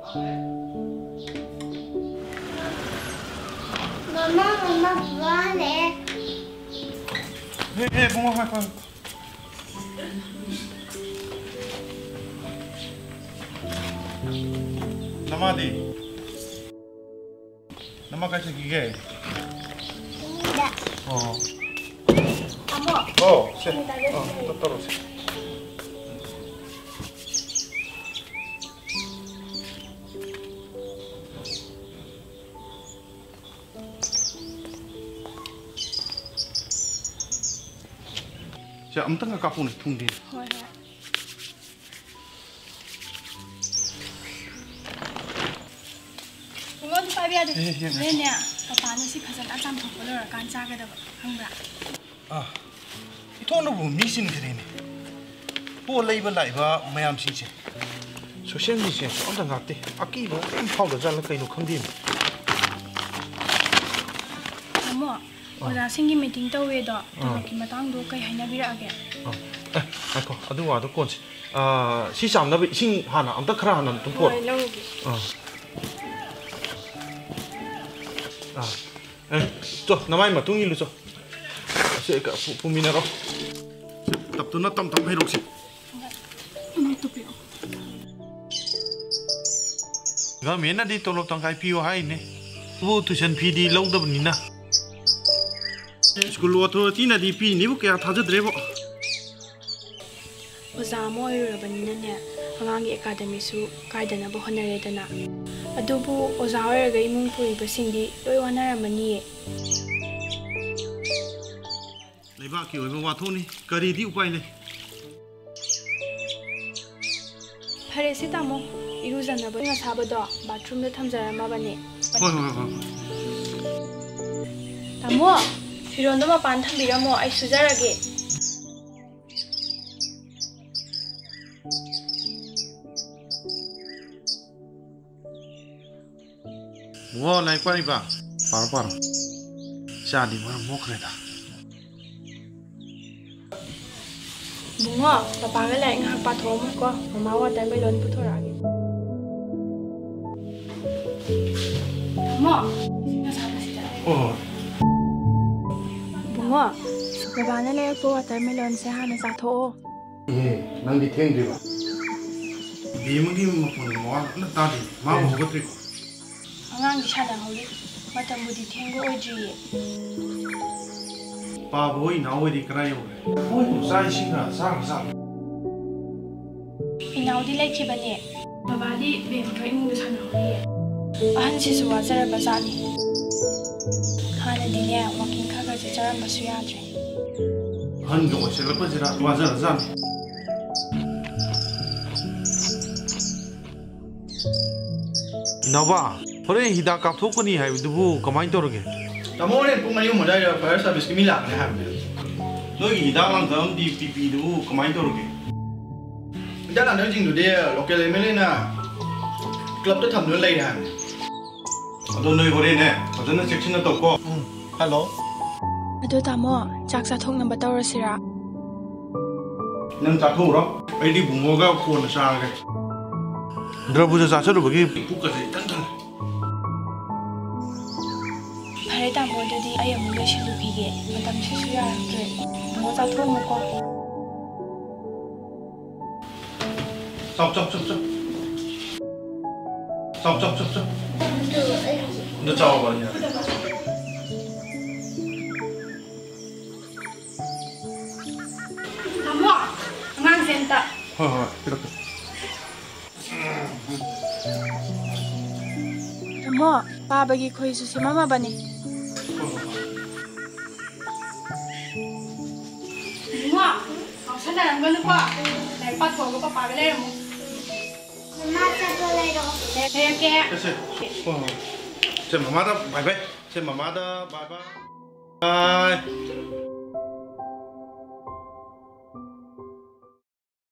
Mama, buone. Bunga makan. Nama di. Nama kasih gigi. Tidak. Oh. Kamu. Oh, sih. Oh, terus. 자, 아무튼 가까운 통디. bunga di pabi ada. Ini ya, papanya sih pesan asam populer kan jaga dah, hangga. Ah, itu anu bu misin kiri ni. Bu lagi ba mayam sih sih. Sosial ni sih, amutan ngati. Aki bu, impau dah jalan kainu khangdim. Kamu, orang singgi meeting tahu itu, tapi kita tangguh kayak hanya biar aja. Aku, aduh, aduh kunci. Si sam tapi sing hana, amutan kerana hana tumpul. Tuh, namanya mah tunggu lu so. Saya kat pemina roh. Tapi tu nak tam hidup sih. Gak mana di tolong tangkai piu hai ni. Bu tuition fee di lau dah bernina. Sekolah waktu tina di pi ni bu kaya thajat rebo. Uzamo irabaninya hangangi academy su kaidana bu honaredana. Adubu ozawaga imung puri basingdi loi wanaramani. Leibak ki oiba watho ni kari di upai le. Phare si tamo iruzana ba ngasabado bathroom da thamjarama bani. Hoi. Tamo firondo ma pan thambiramo ai sujarage. Wah, naik apa ni bang? Paru. Jadi mana mau kereta? Bunga, papa ngelak ngah pathom ko, mama wa tai melon puthorage. Tamo, singa sabe si jare. Oh. Bunga, papa ngelak ko wa tai melon se hana sa tho. Nang di teng deh. Di mungkin mau pun mau, nak tadi mau buat trik. Angang di sadang holi, macam budi tenggo oji. Paboi nawe di keraya ore. Boi tu saya singa, sang. Inau di lagi bani, bapa di bem kau ingu sadang holi. Ahan si suwa zara bazani. Hana di ni wakin kaga jaran basuyadre. Han dong selepas jerat wajar zan. Nawa. Hore hidak kapthok ko ni hai dubu kamai toroge. Tamo ne pung ayu modai fire service kimi lak ne ha. Noi hidak lang dam di pipi dubu kamai toroge. Jalan ne jing du de local MLA na club ta tham nu lai ha. Ado noi hore ne, ado na section na to ko. Hello. Ado tamo, jak sa thong number tawra sira. Nang chatho ro. Ai di bungo ga phone sa ga. Ndra buja sa charu bagi puka se tan. Phare tamo dadi ai amu le shilu pige, matam shisu ya re. Bunga sa thong mo ko. Stop. Udah cawa banyak. Tamo, ngang senta. Kira. Tamo, babagi khoi su si mama bani. Bunga, kau sadar anggan lupa. Dari pat kau ke papa bela mu. Mama satu lagi. Kayak. Cek mama dah bye bye. Bye.